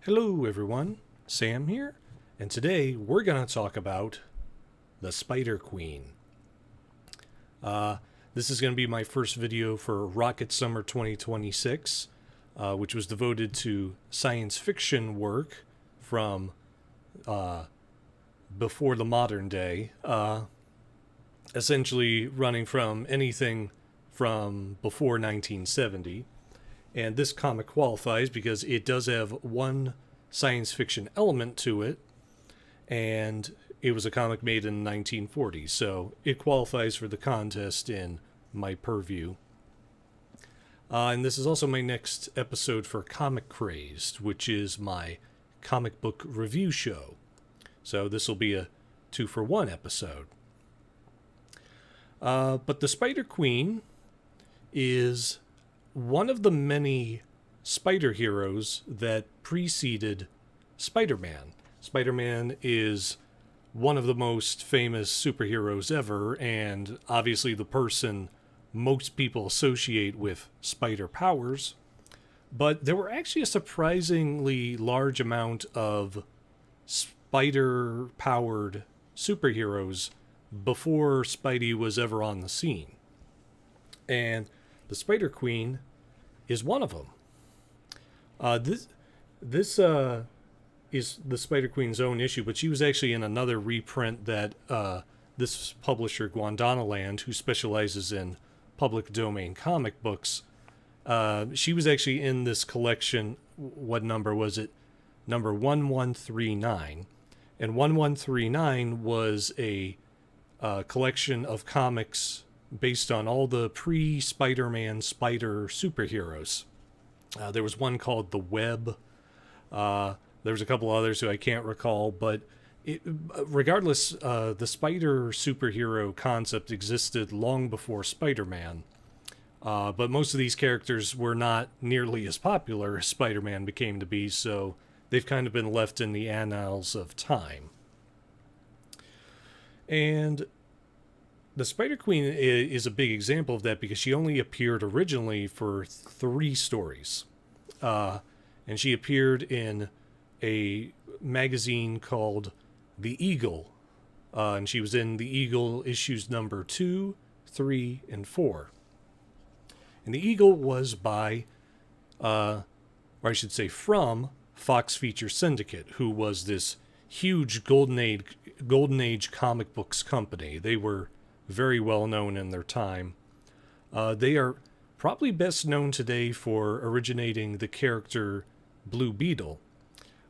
Hello everyone, Sam here, and today we're going to talk about the Spider Queen. This is going to be my first video for Rocket Summer 2026, which was devoted to science fiction work from before the modern day, essentially running from anything from before 1970. And this comic qualifies because it does have one science fiction element to it, and it was a comic made in the 1940s, so it qualifies for the contest in my purview. And this is also my next episode for Comic Crazed, which is my comic book review show. So this will be a 2-for-1 episode. But the Spider Queen is one of the many spider heroes that preceded Spider-Man. Spider-Man is one of the most famous superheroes ever, and obviously the person most people associate with spider powers. But there were actually a surprisingly large amount of spider-powered superheroes before Spidey was ever on the scene. And the Spider Queen is one of them. This is the Spider Queen's own issue, but she was actually in another reprint that this publisher, Guandanaland, who specializes in public domain comic books, she was actually in this collection. What number was it? Number 1139. And 1139 was a collection of comics based on all the pre-Spider-Man spider superheroes. There was one called The Web. There was a couple others who I can't recall, but regardless, the spider superhero concept existed long before Spider-Man. But most of these characters were not nearly as popular as Spider-Man became to be, so they've kind of been left in the annals of time. And the Spider Queen is a big example of that because she only appeared originally for 3 stories. And she appeared in a magazine called The Eagle. And she was in The Eagle issues number 2, 3, and 4. And The Eagle was by, or I should say from, Fox Feature Syndicate, who was this huge Golden Age comic books company. They were very well known in their time. They are probably best known today for originating the character Blue Beetle.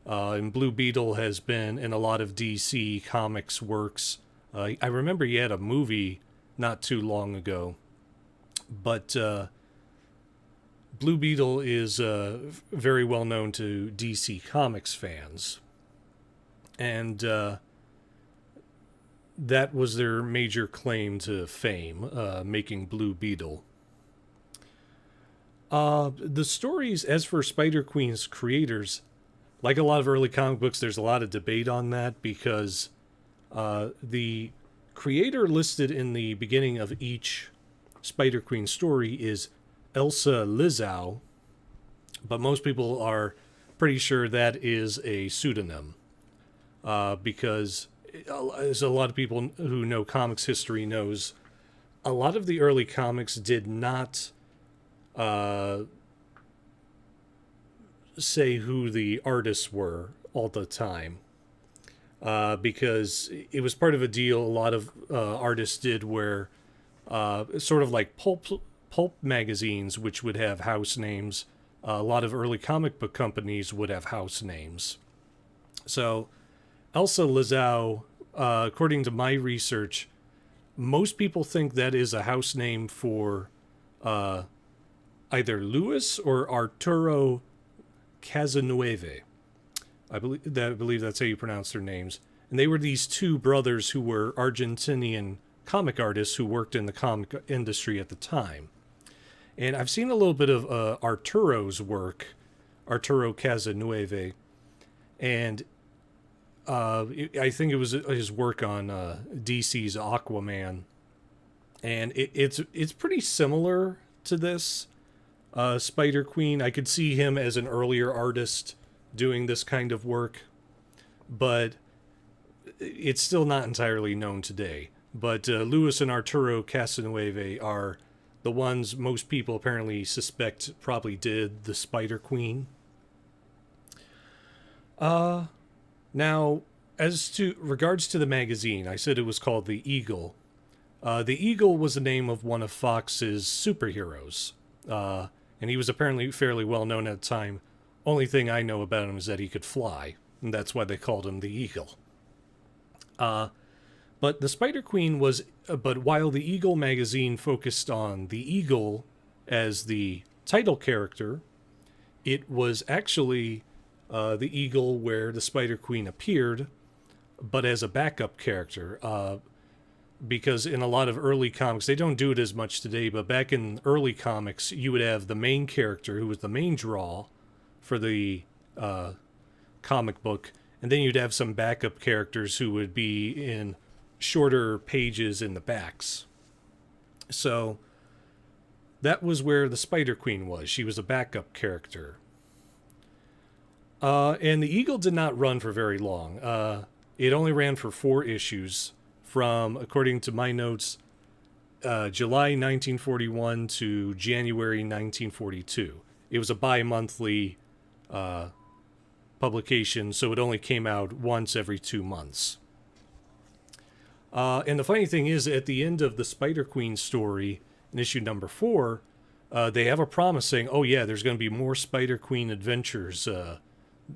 And Blue Beetle has been in a lot of DC Comics works. I remember he had a movie not too long ago. But Blue Beetle is very well known to DC Comics fans. And that was their major claim to fame, making Blue Beetle. The stories, as for Spider Queen's creators, like a lot of early comic books, there's a lot of debate on that because the creator listed in the beginning of each Spider Queen story is Elsa Lizau, but most people are pretty sure that is a pseudonym because, as a lot of people who know comics history knows, a lot of the early comics did not say who the artists were all the time, because it was part of a deal a lot of artists did where sort of like pulp magazines, which would have house names, a lot of early comic book companies would have house names. So Elsa Lizau, according to my research, most people think that is a house name for either Luis or Arturo Casanueve. I believe that's how you pronounce their names. And they were these 2 brothers who were Argentinian comic artists who worked in the comic industry at the time. And I've seen a little bit of Arturo's work, Arturo Casanueve, and I think it was his work on DC's Aquaman, and it's pretty similar to this Spider Queen. I could see him as an earlier artist doing this kind of work, but it's still not entirely known today. But Luis and Arturo Casanova are the ones most people apparently suspect probably did the Spider Queen. Now, as to regards to the magazine, I said it was called The Eagle. The Eagle was the name of one of Fox's superheroes, and he was apparently fairly well known at the time. Only thing I know about him is that he could fly, and that's why they called him the Eagle. But the Spider Queen was, but while the Eagle magazine focused on the Eagle as the title character, it was actually the Eagle where the Spider Queen appeared, but as a backup character. Because in a lot of early comics, they don't do it as much today, but back in early comics, you would have the main character who was the main draw for the comic book, and then you'd have some backup characters who would be in shorter pages in the backs. So that was where the Spider Queen was. She was a backup character. And the Eagle did not run for very long. It only ran for 4 issues from, according to my notes, July 1941 to January 1942. It was a bi-monthly publication, so it only came out once every 2 months. And the funny thing is, at the end of the Spider Queen story, in issue number 4, they have a promise saying, oh yeah, there's going to be more Spider Queen adventures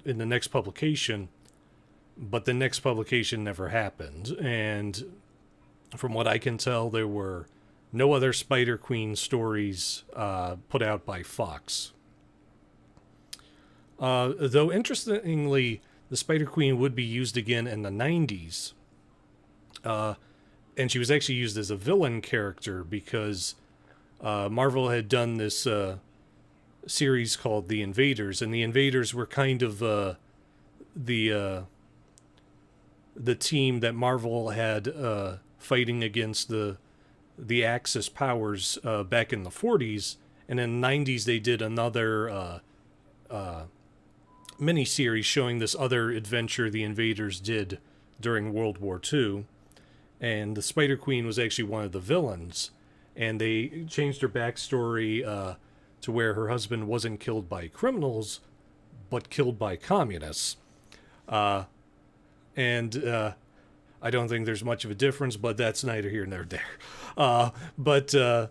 in the next publication. But the next publication never happened. And from what I can tell, there were no other Spider Queen stories put out by Fox. Though, interestingly, the Spider Queen would be used again in the 90s. And she was actually used as a villain character because Marvel had done this series called The Invaders, and the Invaders were kind of the team that Marvel had fighting against the Axis powers back in the 40s, and in the 90s they did another mini-series showing this other adventure the Invaders did during World War II. And the Spider Queen was actually one of the villains. And they changed her backstory to where her husband wasn't killed by criminals, but killed by communists. And I don't think there's much of a difference, but that's neither here nor there. But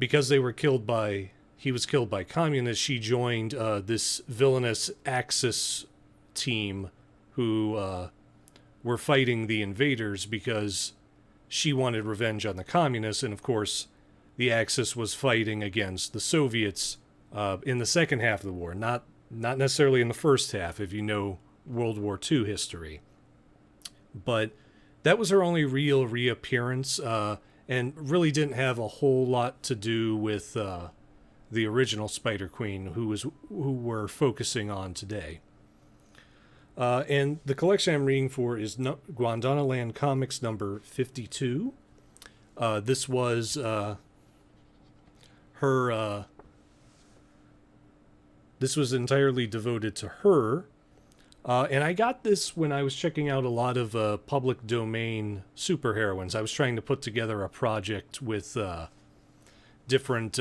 because they were killed by, he was killed by communists, she joined this villainous Axis team who were fighting the invaders because she wanted revenge on the communists, and of course the Axis was fighting against the Soviets in the second half of the war, not necessarily in the first half, if you know World War II history. But that was her only real reappearance, and really didn't have a whole lot to do with the original Spider Queen, who we're focusing on today. And the collection I'm reading for is Guadalajara Comics number 52. This was her. This was entirely devoted to her. And I got this when I was checking out a lot of public domain superheroines. I was trying to put together a project with different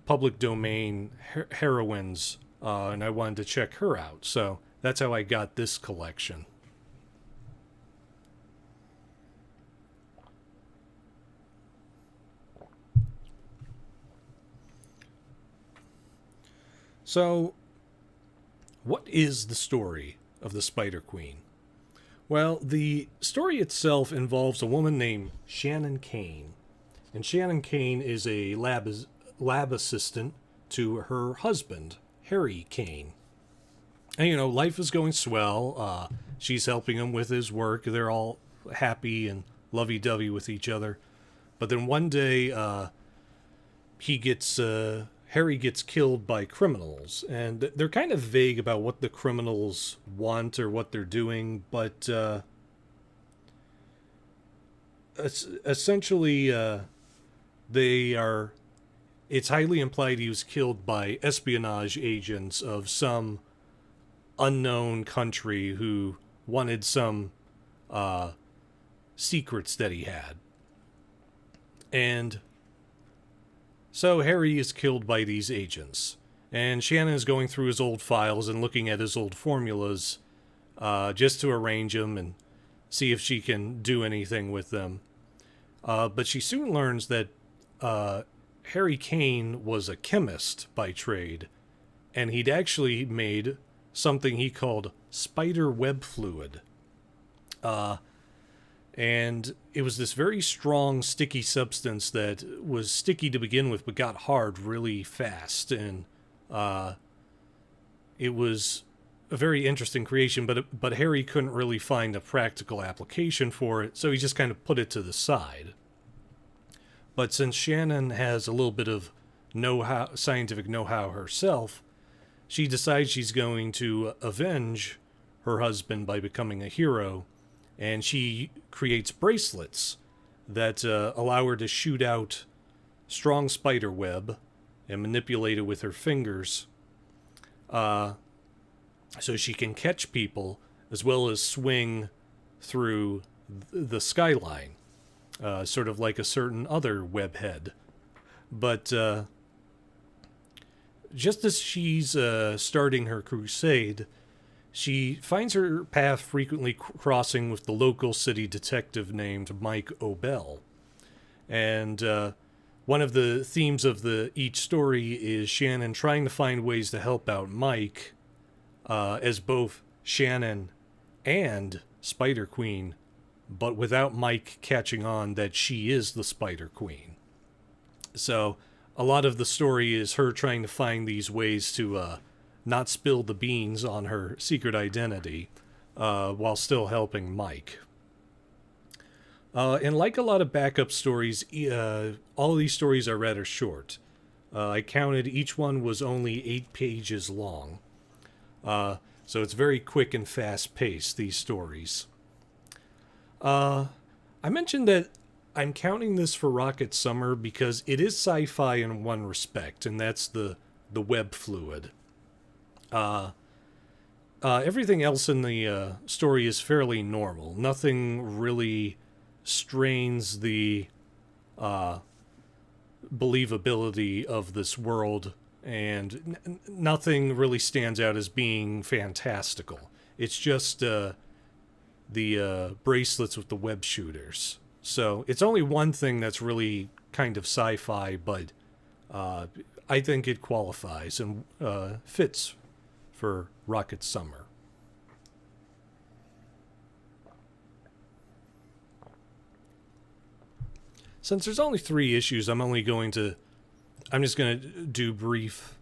public domain heroines, and I wanted to check her out. So that's how I got this collection. So, what is the story of the Spider Queen? Well, the story itself involves a woman named Shannon Kane. And Shannon Kane is a lab assistant to her husband, Harry Kane. And, you know, life is going swell. She's helping him with his work. They're all happy and lovey-dovey with each other. But then one day, Harry gets killed by criminals. And they're kind of vague about what the criminals want or what they're doing. But essentially, it's highly implied he was killed by espionage agents of some unknown country who wanted some secrets that he had. And so Harry is killed by these agents. And Shannon is going through his old files and looking at his old formulas just to arrange them and see if she can do anything with them. But she soon learns that Harry Kane was a chemist by trade, and he'd actually made something he called spider web fluid. And it was this very strong, sticky substance that was sticky to begin with, but got hard really fast. And it was a very interesting creation, but Harry couldn't really find a practical application for it, so he just kind of put it to the side. But since Shannon has a little bit of scientific know-how herself, she decides she's going to avenge her husband by becoming a hero, and she creates bracelets that allow her to shoot out strong spider web and manipulate it with her fingers, so she can catch people as well as swing through the skyline, sort of like a certain other webhead. But just as she's starting her crusade, she finds her path frequently crossing with the local city detective named Mike Obell. And one of the themes of each story is Shannon trying to find ways to help out Mike as both Shannon and Spider Queen, but without Mike catching on that she is the Spider Queen. So a lot of the story is her trying to find these ways to not spill the beans on her secret identity while still helping Mike. And like a lot of backup stories, all of these stories are rather short. I counted each one was only 8 pages long. So it's very quick and fast-paced, these stories. I mentioned that I'm counting this for Rocket Summer because it is sci-fi in one respect, and that's the web fluid. Everything else in the story is fairly normal. Nothing really strains the believability of this world, and nothing really stands out as being fantastical. It's just the bracelets with the web shooters. So it's only one thing that's really kind of sci-fi, but I think it qualifies and fits for Rocket Summer. Since there's only 3 issues, I'm just going to do brief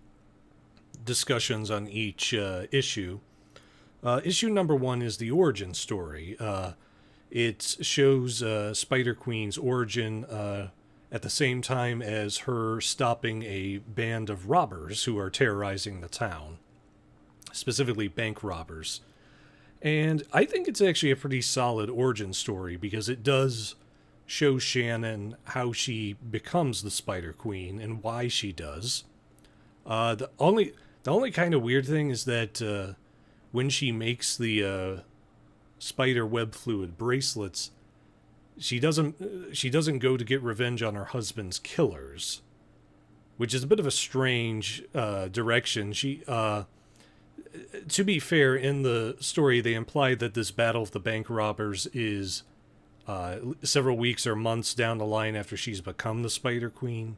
discussions on each issue. Issue number 1 is the origin story. It shows Spider Queen's origin at the same time as her stopping a band of robbers who are terrorizing the town, specifically bank robbers. And I think it's actually a pretty solid origin story because it does show Shannon how she becomes the Spider Queen and why she does. The only kind of weird thing is that when she makes the spider web fluid bracelets, she doesn't go to get revenge on her husband's killers, which is a bit of a strange direction. To be fair, in the story they imply that this battle of the bank robbers is several weeks or months down the line after she's become the Spider Queen,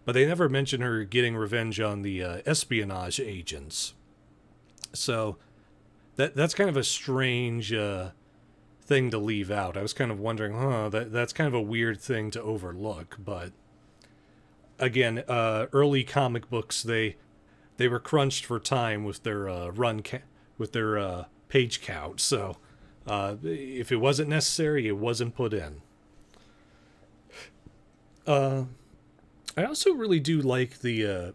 but they never mention her getting revenge on the espionage agents. So that's kind of a strange thing to leave out. I was kind of wondering, that's kind of a weird thing to overlook. But again, early comic books, they were crunched for time with their page count. So if it wasn't necessary, it wasn't put in. I also really do like the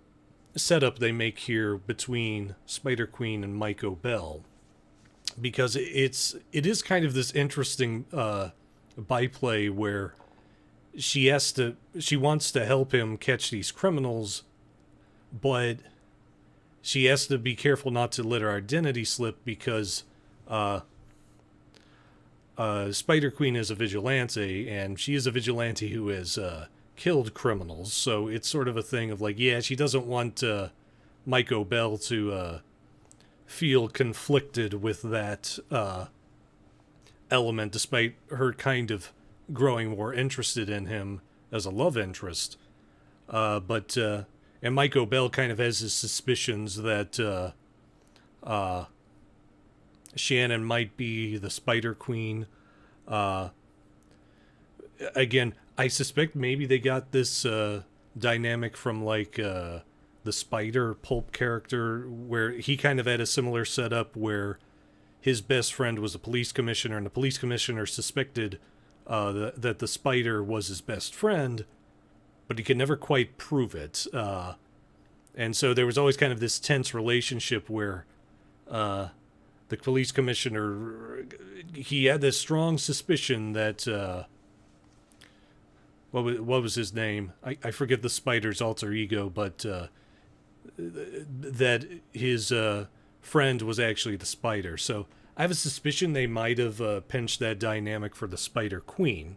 setup they make here between Spider Queen and Mike Obell, because it is kind of this interesting byplay where she wants to help him catch these criminals, but she has to be careful not to let her identity slip because uh, Spider Queen is a vigilante, and she is a vigilante who has killed criminals. So it's sort of a thing of like, yeah, she doesn't want Mike O'Bell to feel conflicted with that element, despite her kind of growing more interested in him as a love interest. But and Mike O'Bell kind of has his suspicions that Shannon might be the Spider Queen. Uh, Again, I suspect maybe they got this dynamic from like the Spider Pulp character, where he kind of had a similar setup where his best friend was a police commissioner, and the police commissioner suspected that the Spider was his best friend, but he could never quite prove it. And so there was always kind of this tense relationship where the police commissioner, he had this strong suspicion that what was his name? I forget the Spider's alter ego, but that his friend was actually the Spider. So I have a suspicion they might have pinched that dynamic for the Spider Queen.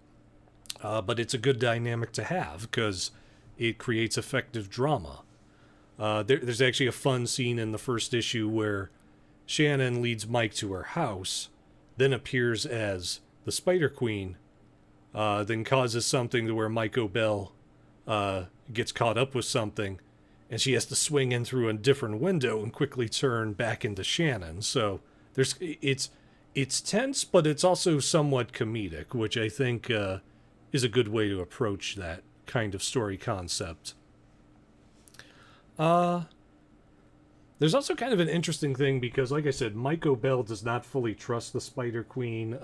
But it's a good dynamic to have because it creates effective drama. There's actually a fun scene in the first issue where Shannon leads Mike to her house, then appears as the Spider Queen, then causes something to where Mike O'Bell gets caught up with something, and she has to swing in through a different window and quickly turn back into Shannon. So it's tense, but it's also somewhat comedic, which I think is a good way to approach that kind of story concept. There's also kind of an interesting thing because, like I said, Mike O'Bell does not fully trust the Spider Queen.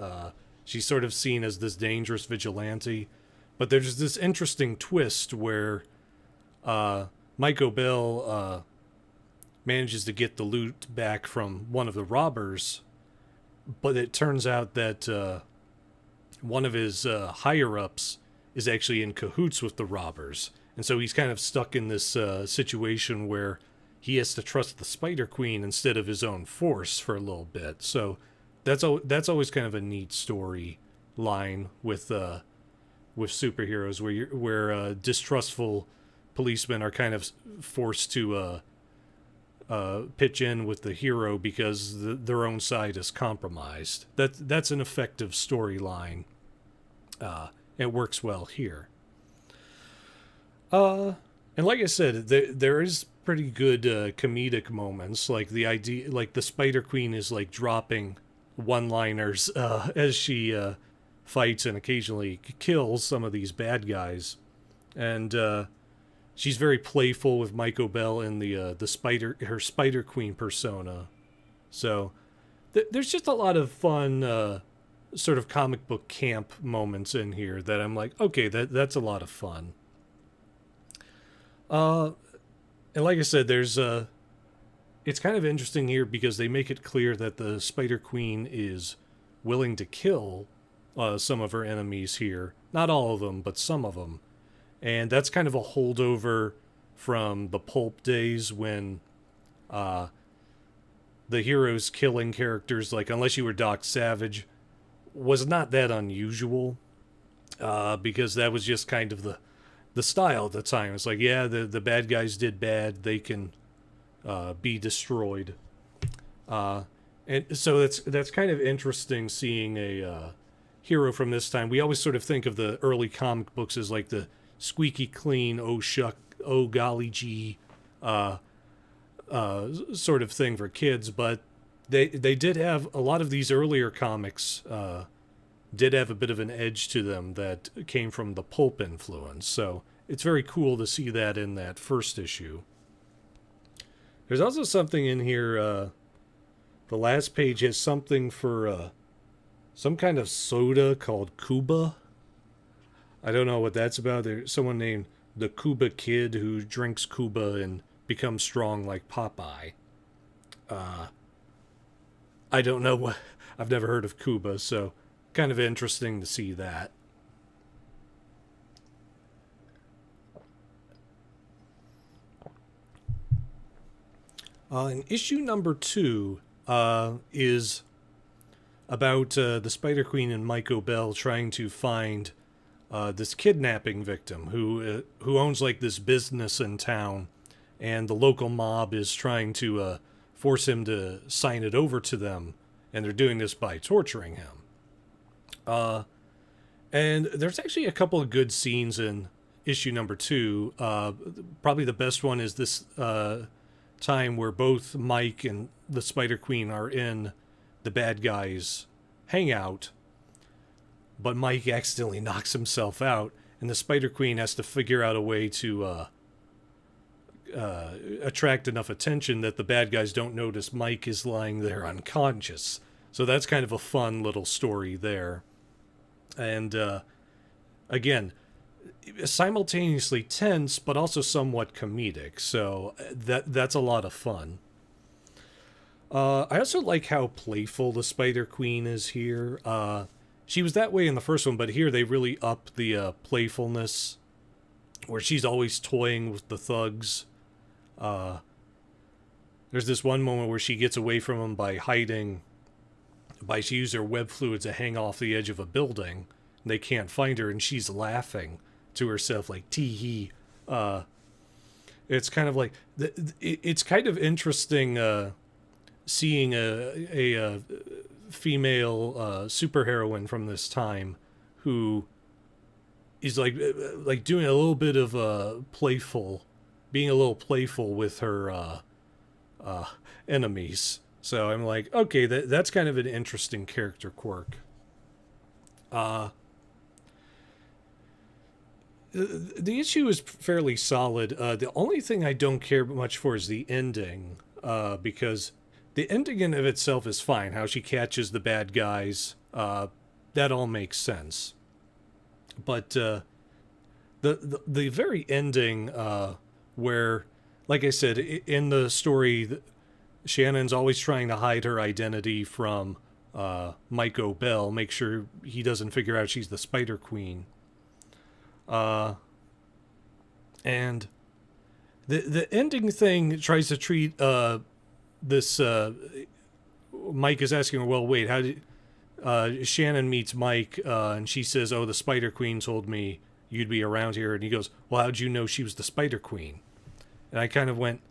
She's sort of seen as this dangerous vigilante. But there's this interesting twist where Mike O'Bell manages to get the loot back from one of the robbers, but it turns out that one of his higher-ups is actually in cahoots with the robbers. And so he's kind of stuck in this situation where he has to trust the Spider Queen instead of his own force for a little bit. So that's always kind of a neat story line with superheroes where distrustful policemen are kind of forced to pitch in with the hero because their own side is compromised. That's an effective storyline. It works well here. And like I said, there is pretty good comedic moments, like the idea, like the Spider Queen is like dropping one-liners as she fights and occasionally kills some of these bad guys, and she's very playful with Mike O'Bell in her Spider Queen persona. So there's just a lot of fun sort of comic book camp moments in here that I'm like, okay, that's a lot of fun. And like I said, there's it's kind of interesting here because they make it clear that the Spider Queen is willing to kill some of her enemies here. Not all of them, but some of them. And that's kind of a holdover from the pulp days when the heroes killing characters, like unless you were Doc Savage, was not that unusual. Because that was just kind of the style at the time. It's like, yeah, the bad guys did bad, they can be destroyed. And so that's kind of interesting seeing a hero from this time. We always sort of think of the early comic books as like the squeaky clean, oh shuck, oh golly gee sort of thing for kids, but they did have a lot of these earlier comics did have a bit of an edge to them that came from the pulp influence. So it's very cool to see that in that first issue. There's also something in here, the last page has something for some kind of soda called Cuba. I don't know what that's about. There's someone named the Cuba Kid who drinks Cuba and becomes strong like Popeye. I don't know what... I've never heard of Cuba, so kind of interesting to see that. And issue number 2 is about the Spider Queen and Mike O'Bell trying to find this kidnapping victim who owns like this business in town, and the local mob is trying to force him to sign it over to them, and they're doing this by torturing him. And there's actually a couple of good scenes in issue number 2. Probably the best one is this time where both Mike and the Spider Queen are in the bad guys' hangout, but Mike accidentally knocks himself out, and the Spider Queen has to figure out a way to attract enough attention that the bad guys don't notice Mike is lying there unconscious. So that's kind of a fun little story there. And again, simultaneously tense, but also somewhat comedic. So that's a lot of fun. I also like how playful the Spider Queen is here. She was that way in the first one, but here they really up the playfulness, where she's always toying with the thugs. There's this one moment where she gets away from them by hiding, she used her web fluid to hang off the edge of a building. And they can't find her, and she's laughing to herself like tee hee. It's kind of like it's kind of interesting seeing a female superheroine from this time who is like doing a little bit of being a little playful with her enemies. So I'm like, okay, that's kind of an interesting character quirk. The issue is fairly solid. The only thing I don't care much for is the ending, because the ending in of itself is fine. How she catches the bad guys, that all makes sense. But the very ending, where, like I said, in the story, Shannon's always trying to hide her identity from Mike O'Bell, make sure he doesn't figure out she's the Spider Queen. And the ending thing tries to treat this Mike is asking her, well, wait, how did Shannon meets Mike, and she says, oh, the Spider Queen told me you'd be around here, and he goes, well, how'd you know she was the Spider Queen? And I kind of went,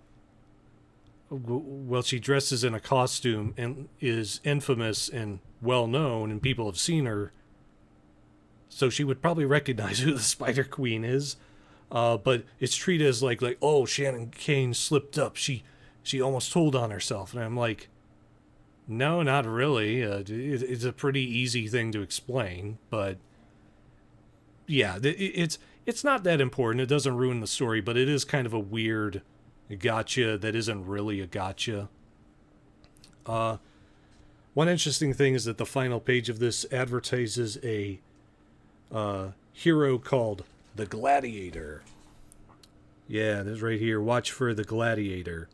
well, she dresses in a costume and is infamous and well known, and people have seen her, so she would probably recognize who the Spider Queen is. But it's treated as like oh, Shannon Kane slipped up. She almost told on herself. And I'm like, no, not really. It's a pretty easy thing to explain. But yeah, it's not that important. It doesn't ruin the story, but it is kind of a weird gotcha that isn't really a gotcha. One interesting thing is that the final page of this advertises a hero called the Gladiator. Yeah, this right here. Watch for the Gladiator.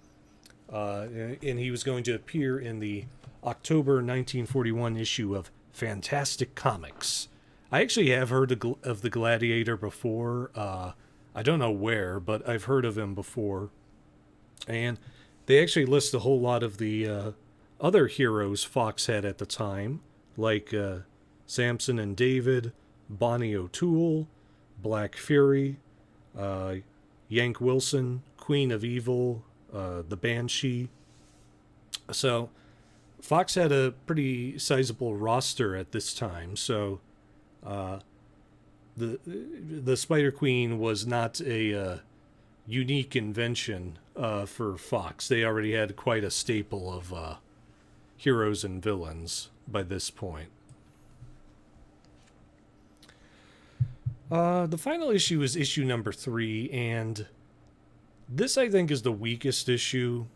And he was going to appear in the October 1941 issue of Fantastic Comics. I actually have heard of the Gladiator before. I don't know where, but I've heard of him before. And they actually list a whole lot of the other heroes Fox had at the time, like Samson and David, Bonnie O'Toole, Black Fury, Yank Wilson, Queen of Evil, the Banshee. So Fox had a pretty sizable roster at this time. So the Spider Queen was not a unique invention for Fox. They already had quite a staple of heroes and villains by this point. The final issue is issue number 3, and this I think is the weakest issue.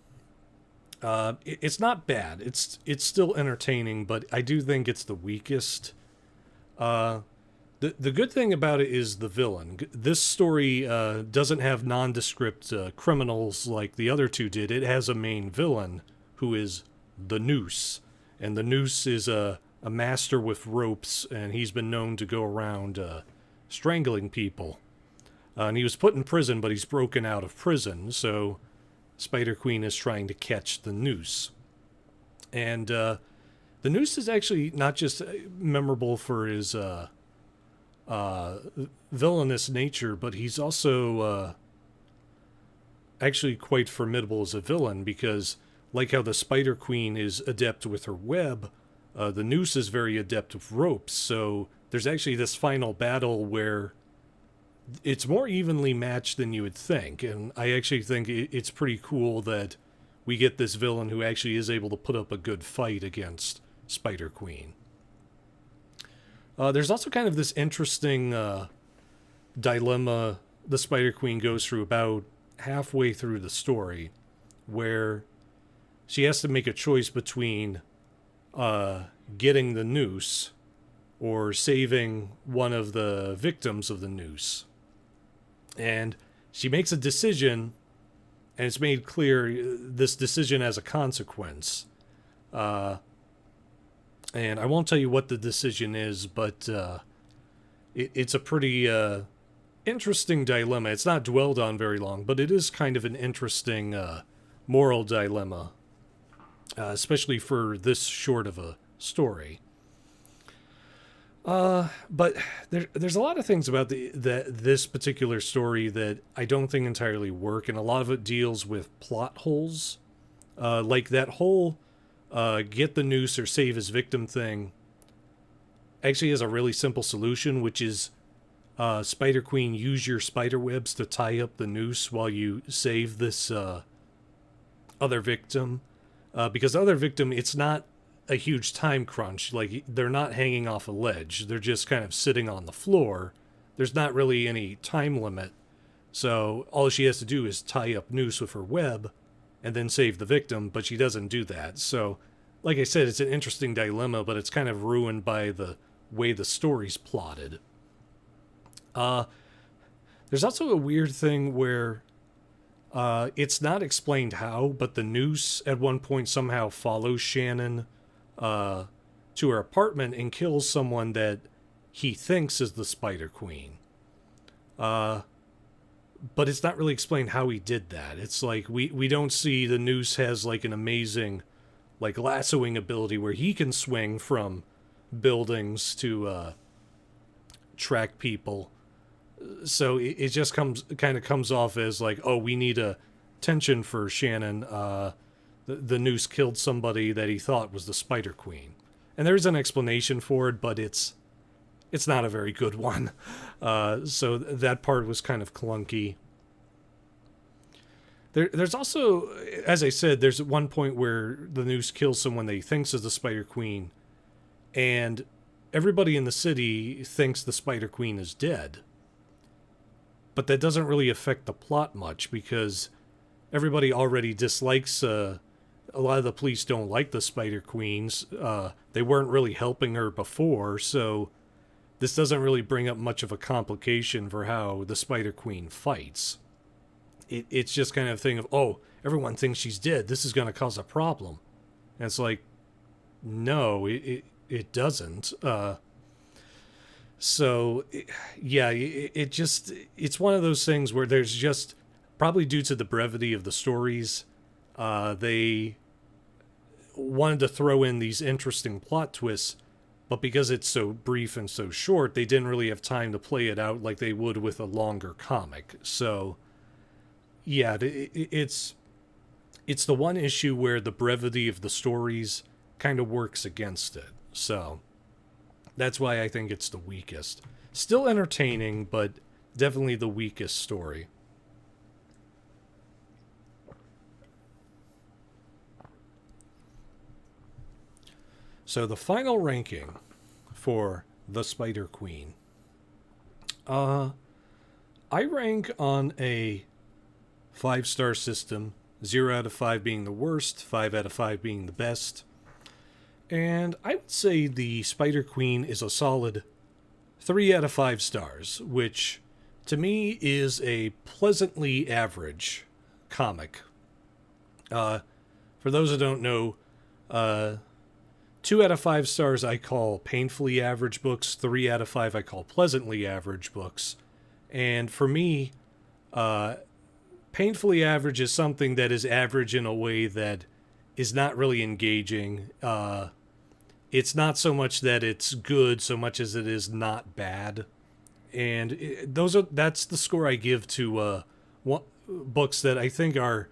It's not bad. It's still entertaining, but I do think it's the weakest. The good thing about it is the villain. This story doesn't have nondescript criminals like the other two did. It has a main villain who is the Noose, and the Noose is a master with ropes, and he's been known to go around strangling people. And he was put in prison, but he's broken out of prison, so Spider-Queen is trying to catch the Noose. And the Noose is actually not just memorable for his villainous nature, but he's also actually quite formidable as a villain, because like how the Spider-Queen is adept with her web, the Noose is very adept with ropes. So there's actually this final battle where it's more evenly matched than you would think. And I actually think it's pretty cool that we get this villain who actually is able to put up a good fight against Spider-Queen. There's also kind of this interesting dilemma the Spider-Queen goes through about halfway through the story, where she has to make a choice between getting the Noose or saving one of the victims of the Noose. And she makes a decision, and it's made clear this decision has a consequence. And I won't tell you what the decision is, but it's a pretty interesting dilemma. It's not dwelled on very long, but it is kind of an interesting moral dilemma, especially for this short of a story. But there's a lot of things about this particular story that I don't think entirely work, and a lot of it deals with plot holes. Like that whole get the Noose or save his victim thing actually has a really simple solution, which is Spider-Queen, use your spider webs to tie up the Noose while you save this other victim. Because the other victim, it's not a huge time crunch. Like, they're not hanging off a ledge. They're just kind of sitting on the floor. There's not really any time limit. So all she has to do is tie up Noose with her web and then save the victim, but she doesn't do that. So, like I said, it's an interesting dilemma, but it's kind of ruined by the way the story's plotted. There's also a weird thing where it's not explained how, but the Noose at one point somehow follows Shannon to her apartment and kills someone that he thinks is the Spider-Queen. But it's not really explained how he did that. It's like we don't see the Noose has like an amazing like lassoing ability where he can swing from buildings to track people. So it just kind of comes off as like, oh, we need a tension for Shannon. The Noose killed somebody that he thought was the Spider-Queen. And there's an explanation for it, but it's not a very good one. So that part was kind of clunky. There's also, as I said, there's one point where the Noose kills someone that he thinks is the Spider-Queen, and everybody in the city thinks the Spider-Queen is dead. But that doesn't really affect the plot much, because everybody already dislikes... a lot of the police don't like the Spider-Queens. They weren't really helping her before, so this doesn't really bring up much of a complication for how the Spider-Queen fights. It's just kind of a thing of, oh, everyone thinks she's dead. This is going to cause a problem. And it's like, no, it doesn't. So, yeah, it's one of those things where there's just, probably due to the brevity of the stories, they wanted to throw in these interesting plot twists, but because it's so brief and so short, they didn't really have time to play it out like they would with a longer comic. So, yeah, it's the one issue where the brevity of the stories kind of works against it. So, that's why I think it's the weakest. Still entertaining, but definitely the weakest story. So the final ranking for the Spider-Queen. I rank on a 5-star system, 0 out of 5 being the worst, 5 out of 5 being the best. And I would say the Spider-Queen is a solid 3 out of 5 stars, which to me is a pleasantly average comic. For those who don't know, 2 out of 5 stars I call painfully average books, 3 out of 5 I call pleasantly average books. And for me, painfully average is something that is average in a way that is not really engaging. It's not so much that it's good so much as it is not bad. And that's the score I give to books that I think are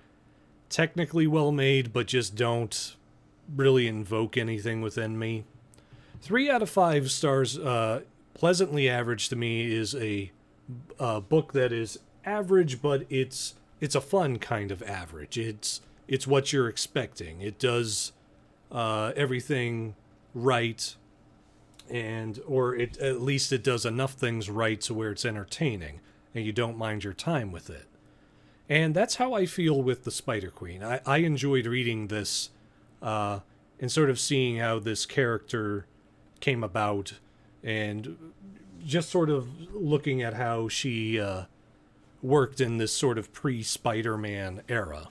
technically well made but just don't really invoke anything within me. 3 out of 5 stars. Pleasantly average to me is a book that is average, but it's a fun kind of average. It's what you're expecting. It does everything right, or at least it does enough things right to where it's entertaining and you don't mind your time with it. And that's how I feel with the Spider Queen. I enjoyed reading this and sort of seeing how this character came about, and just sort of looking at how she worked in this sort of pre-Spider-Man era.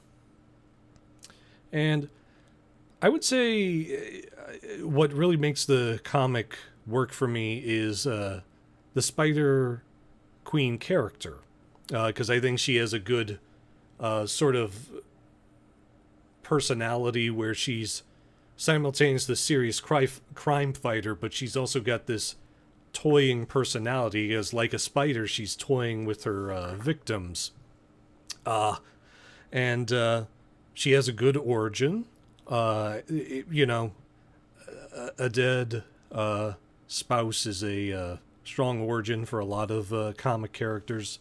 And I would say what really makes the comic work for me is the Spider Queen character, because I think she has a good sort of personality where she's simultaneously the serious crime fighter, but she's also got this toying personality. As like a spider, she's toying with her victims. And she has a good origin. You know, a dead spouse is a strong origin for a lot of comic characters.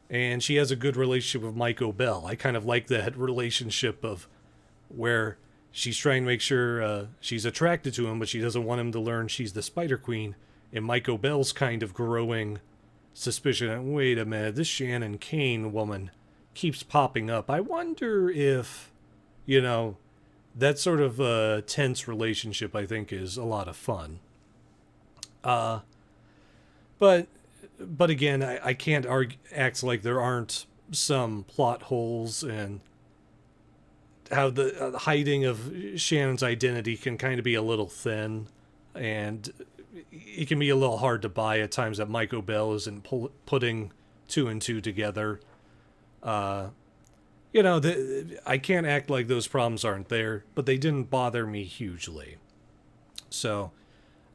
And she has a good relationship with Mike O'Bell. I kind of like that relationship of where she's trying to make sure she's attracted to him, but she doesn't want him to learn she's the Spider Queen. And Mike O'Bell's kind of growing suspicion. Wait a minute, this Shannon Kane woman keeps popping up. I wonder if, you know, that sort of tense relationship, I think, is a lot of fun. But again, I can't act like there aren't some plot holes, and how the hiding of Shannon's identity can kind of be a little thin, and it can be a little hard to buy at times that Mike O'Bell isn't putting 2 and 2 together. You know, I can't act like those problems aren't there, but they didn't bother me hugely. So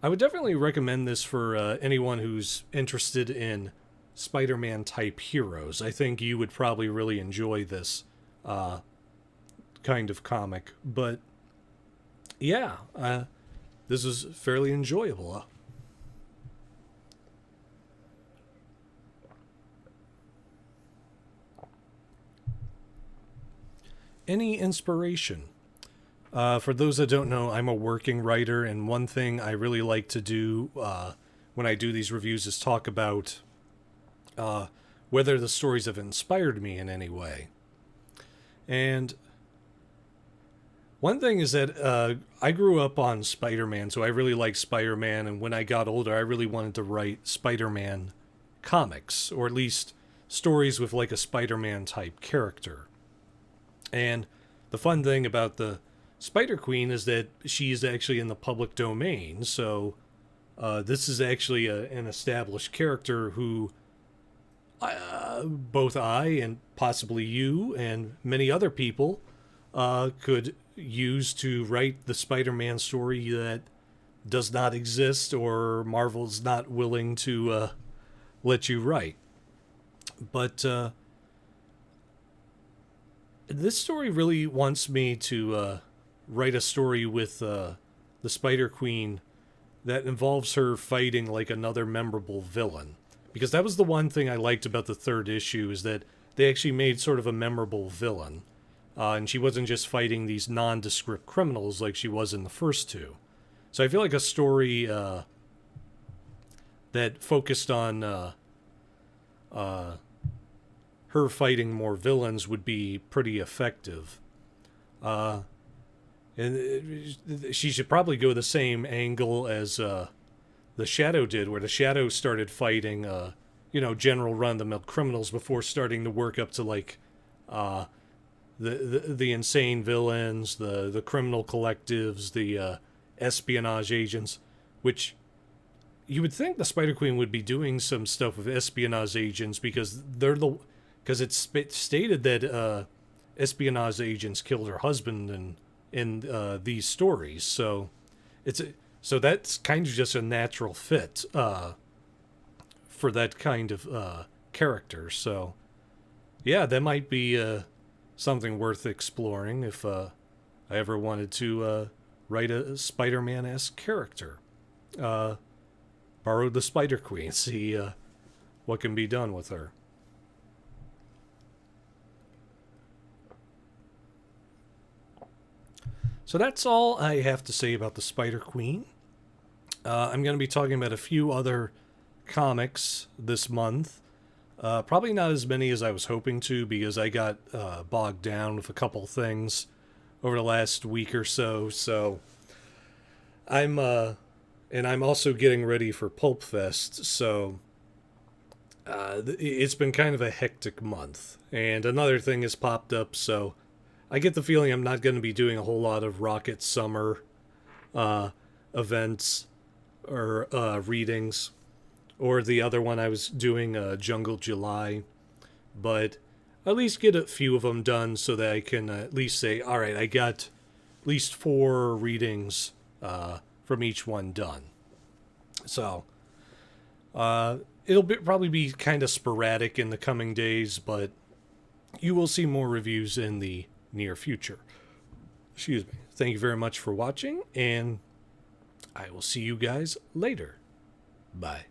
I would definitely recommend this for anyone who's interested in Spider-Man type heroes. I think you would probably really enjoy this kind of comic. But yeah, this is fairly enjoyable. Any inspiration? For those that don't know, I'm a working writer, and one thing I really like to do when I do these reviews is talk about whether the stories have inspired me in any way. And one thing is that I grew up on Spider-Man, so I really like Spider-Man, and when I got older, I really wanted to write Spider-Man comics, or at least stories with like a Spider-Man type character. And the fun thing about the Spider Queen is that she's actually in the public domain, so this is actually an established character who both I and possibly you and many other people could use to write the Spider-Man story that does not exist, or Marvel's not willing to let you write. But this story really wants me to write a story with the Spider Queen that involves her fighting like another memorable villain. Because that was the one thing I liked about the 3rd issue, is that they actually made sort of a memorable villain. And she wasn't just fighting these nondescript criminals like she was in the first 2. So I feel like a story that focused on her fighting more villains would be pretty effective. And she should probably go the same angle as the Shadow did, where the Shadow started fighting, general run-of-the-mill criminals before starting to work up to like the insane villains, the criminal collectives, the espionage agents, which you would think the Spider Queen would be doing some stuff with espionage agents, because because it's stated that espionage agents killed her husband in these stories. So so that's kind of just a natural fit for that kind of character. So yeah, that might be something worth exploring if I ever wanted to write a Spider-Man-esque character. Borrow the Spider Queen, see what can be done with her. So that's all I have to say about the Spider Queen. I'm going to be talking about a few other comics this month. Probably not as many as I was hoping to because I got bogged down with a couple things over the last week or so. So and I'm also getting ready for Pulp Fest. So it's been kind of a hectic month. And another thing has popped up. So I get the feeling I'm not going to be doing a whole lot of Rocket Summer events or readings, or the other one I was doing, Jungle July, but at least get a few of them done so that I can at least say, all right, I got at least 4 readings from each one done. So probably be kind of sporadic in the coming days, but you will see more reviews in the near future. Excuse me. Thank you very much for watching, and I will see you guys later. Bye.